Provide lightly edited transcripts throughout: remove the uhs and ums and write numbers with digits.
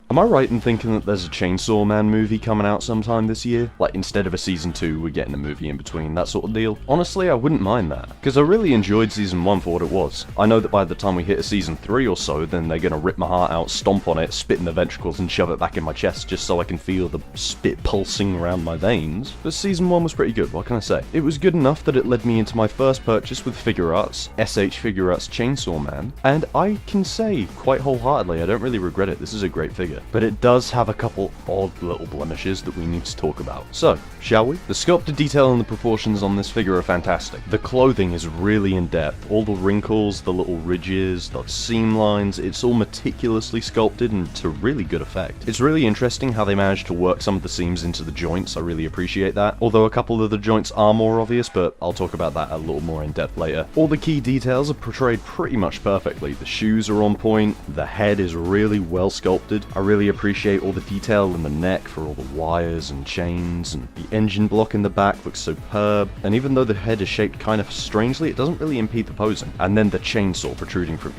Am I right in thinking that there's a Chainsaw Man movie coming out sometime this year? Like, instead of a season 2, we're getting a movie in between, that sort of deal? Honestly, I wouldn't mind that, because I really enjoyed season 1 for what it was. I know that by the time we hit a season 3 or so, then they're gonna rip my heart out, stomp on it, spit in the ventricles, and shove it back in my chest just so I can feel the spit pulsing around my veins. But season 1 was pretty good, what can I say? It was good enough that it led me into my first purchase with Figuarts, Figuarts Chainsaw Man, and I can say, quite wholeheartedly, I don't really regret it. This is a great figure. But it does have a couple odd little blemishes that we need to talk about. So, shall we? The sculpted detail and the proportions on this figure are fantastic. The clothing is really in depth. All the wrinkles, the little ridges, the seam lines, it's all meticulously sculpted and to really good effect. It's really interesting how they managed to work some of the seams into the joints. I really appreciate that. Although a couple of the joints are more obvious, but I'll talk about that a little more in depth later. All the key details are portrayed pretty much perfectly. The shoes are on point, the head is really well sculpted. I really appreciate all the detail in the neck for all the wires and chains, and the engine block in the back looks superb, and even though the head is shaped kind of strangely, it doesn't really impede the posing. And then the chainsaw protruding from...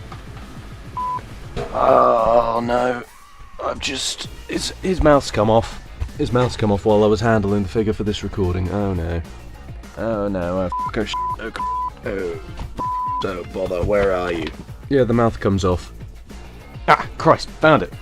Oh no, his mouth's come off. His mouth's come off while I was handling the figure for this recording. Oh no. Oh no, don't bother, where are you? Yeah, the mouth comes off. Ah, Christ, found it!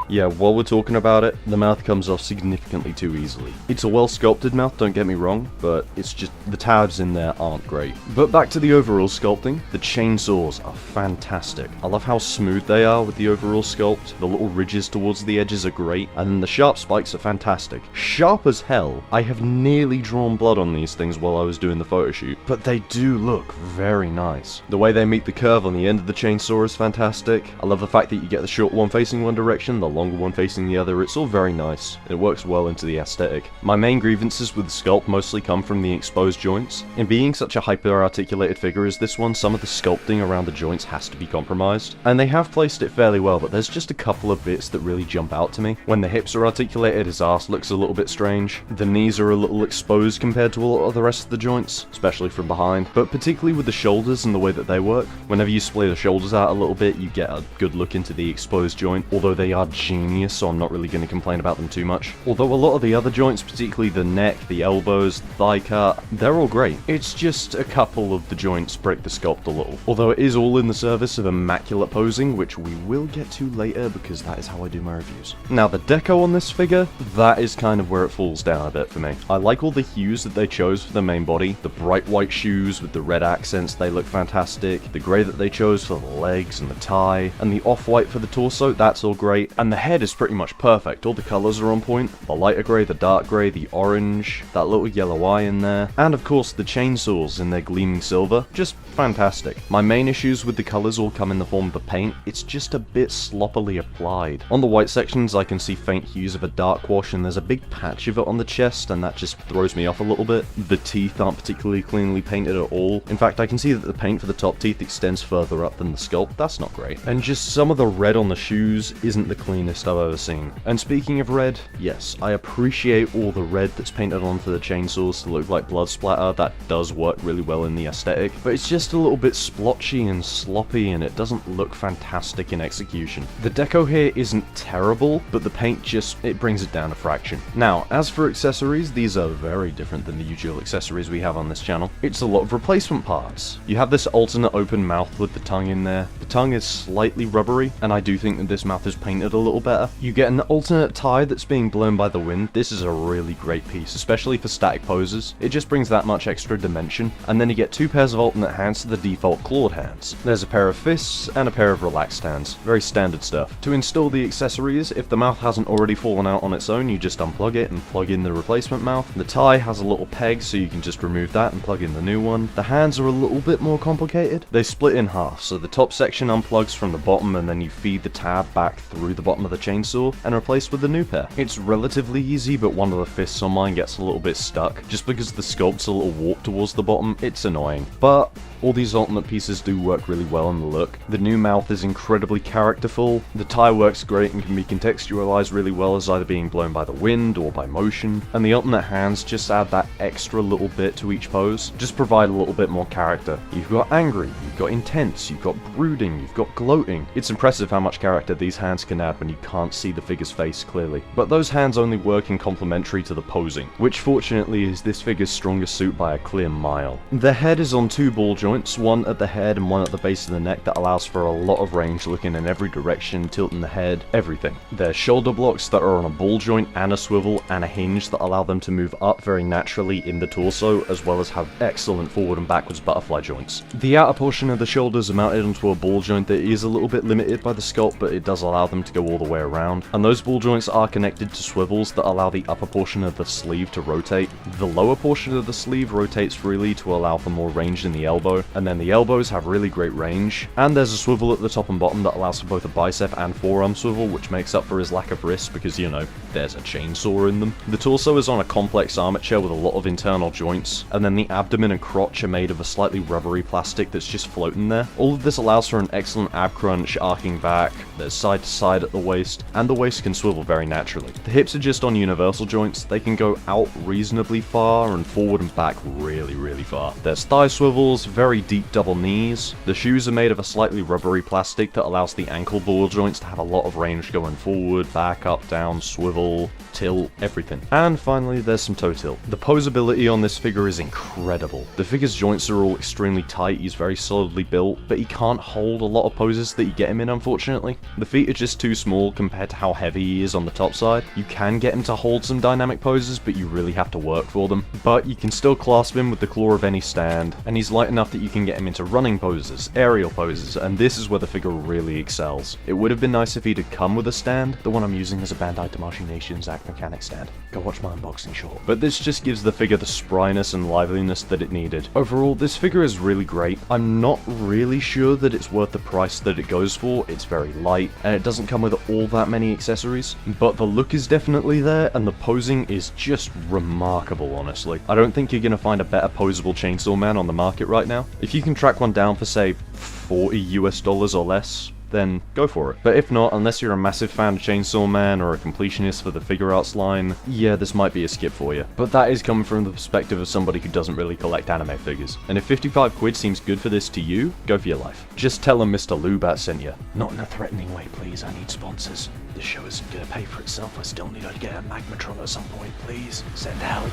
Yeah, while we're talking about it, the mouth comes off significantly too easily. It's a well-sculpted mouth, don't get me wrong, but it's just, the tabs in there aren't great. But back to the overall sculpting, the chainsaws are fantastic. I love how smooth they are with the overall sculpt, the little ridges towards the edges are great, and then the sharp spikes are fantastic. Sharp as hell. I have nearly drawn blood on these things while I was doing the photo shoot, but they do look very nice. The way they meet the curve on the end of the chainsaw is fantastic. I love the fact that you get the short one facing one direction, the longer one facing the other. It's all very nice. It works well into the aesthetic. My main grievances with the sculpt mostly come from the exposed joints. In being such a hyper-articulated figure as this one, some of the sculpting around the joints has to be compromised. And they have placed it fairly well, but there's just a couple of bits that really jump out to me. When the hips are articulated, his ass looks a little bit strange. The knees are a little exposed compared to a lot of the rest of the joints, especially from behind. But particularly with the shoulders and the way that they work, whenever you splay the shoulders out a little bit, you get a good look into the exposed joint, although they are genius, so I'm not really going to complain about them too much. Although a lot of the other joints, particularly the neck, the elbows, the thigh cut, they're all great. It's just a couple of the joints break the sculpt a little. Although it is all in the service of immaculate posing, which we will get to later because that is how I do my reviews. Now the deco on this figure, that is kind of where it falls down a bit for me. I like all the hues that they chose for the main body. The bright white shoes with the red accents, they look fantastic. The grey that they chose for the legs and the tie, and the off-white for the torso, that's all great. And the head is pretty much perfect. All the colours are on point. The lighter grey, the dark grey, the orange, that little yellow eye in there, and of course the chainsaws in their gleaming silver. Just fantastic. My main issues with the colours all come in the form of the paint. It's just a bit sloppily applied. On the white sections I can see faint hues of a dark wash, and there's a big patch of it on the chest, and that just throws me off a little bit. The teeth aren't particularly cleanly painted at all. In fact, I can see that the paint for the top teeth extends further up than the sculpt. That's not great. And just some of the red on the shoes isn't the cleanest I've ever seen. And speaking of red, yes, I appreciate all the red that's painted onto the chainsaws to look like blood splatter. That does work really well in the aesthetic, but it's just a little bit splotchy and sloppy, and it doesn't look fantastic in execution. The deco here isn't terrible, but the paint just, it brings it down a fraction. Now, as for accessories, these are very different than the usual accessories we have on this channel. It's a lot of replacement parts. You have this alternate open mouth with the tongue in there. The tongue is slightly rubbery, and I do think that this mouth is painted a little better. You get an alternate tie that's being blown by the wind. This is a really great piece, especially for static poses. It just brings that much extra dimension. And then you get two pairs of alternate hands to the default clawed hands. There's a pair of fists and a pair of relaxed hands. Very standard stuff. To install the accessories, if the mouth hasn't already fallen out on its own, you just unplug it and plug in the replacement mouth. The tie has a little peg, so you can just remove that and plug in the new one. The hands are a little bit more complicated. They split in half, so the top section unplugs from the bottom, and then you feed the tab back through the bottom of the chainsaw and replace with the new pair. It's relatively easy, but one of the fists on mine gets a little bit stuck. Just because the sculpt's a little warped towards the bottom, it's annoying. But all these alternate pieces do work really well in the look. The new mouth is incredibly characterful. The tie works great and can be contextualized really well as either being blown by the wind or by motion. And the alternate hands just add that extra little bit to each pose. Just provide a little bit more character. You've got angry, you've got intense, you've got brooding, you've got gloating. It's impressive how much character these hands can add when you can't see the figure's face clearly. But those hands only work in complementary to the posing, which fortunately is this figure's strongest suit by a clear mile. The head is on 2 ball joints, one at the head and one at the base of the neck, that allows for a lot of range looking in every direction, tilting the head, everything. There's shoulder blocks that are on a ball joint and a swivel and a hinge that allow them to move up very naturally in the torso, as well as have excellent forward and backwards butterfly joints. The outer portion of the shoulders are mounted onto a ball joint that is a little bit limited by the sculpt, but it does allow them to go all the way around, and those ball joints are connected to swivels that allow the upper portion of the sleeve to rotate. The lower portion of the sleeve rotates freely to allow for more range in the elbow, and then the elbows have really great range, and there's a swivel at the top and bottom that allows for both a bicep and forearm swivel, which makes up for his lack of wrist because, you know, there's a chainsaw in them. The torso is on a complex armature with a lot of internal joints, and then the abdomen and crotch are made of a slightly rubbery plastic that's just floating there. All of this allows for an excellent ab crunch, arcing back, there's side to side at the waist, and the waist can swivel very naturally. The hips are just on universal joints, they can go out reasonably far and forward and back really far. There's thigh swivels, very deep double knees. The shoes are made of a slightly rubbery plastic that allows the ankle ball joints to have a lot of range going forward, back, up, down, swivel, tilt, everything. And finally, there's some toe tilt. The posability on this figure is incredible. The figure's joints are all extremely tight, he's very solidly built, but he can't hold a lot of poses that you get him in, unfortunately. The feet are just too small compared to how heavy he is on the top side. You can get him to hold some dynamic poses, but you really have to work for them. But you can still clasp him with the claw of any stand, and he's light enough that you can get him into running poses, aerial poses, and this is where the figure really excels. It would have been nice if he'd have come with a stand. The one I'm using is a Bandai Tamashii Nations Act Mechanic stand. Go watch my unboxing short. But this just gives the figure the spryness and liveliness that it needed. Overall, this figure is really great. I'm not really sure that it's worth the price that it goes for. It's very light, and it doesn't come with all that many accessories, but the look is definitely there, and the posing is just remarkable, honestly. I don't think you're gonna find a better posable Chainsaw Man on the market right now. If you can track one down for, say, $40 US or less, then go for it. But if not, unless you're a massive fan of Chainsaw Man or a completionist for the Figuarts line, yeah, this might be a skip for you. But that is coming from the perspective of somebody who doesn't really collect anime figures. And if 55 quid seems good for this to you, go for your life. Just tell them MrLoubat sent you. Not in a threatening way, please. I need sponsors. This show isn't gonna pay for itself. I still need to get a Magmatron at some point, please. Send help.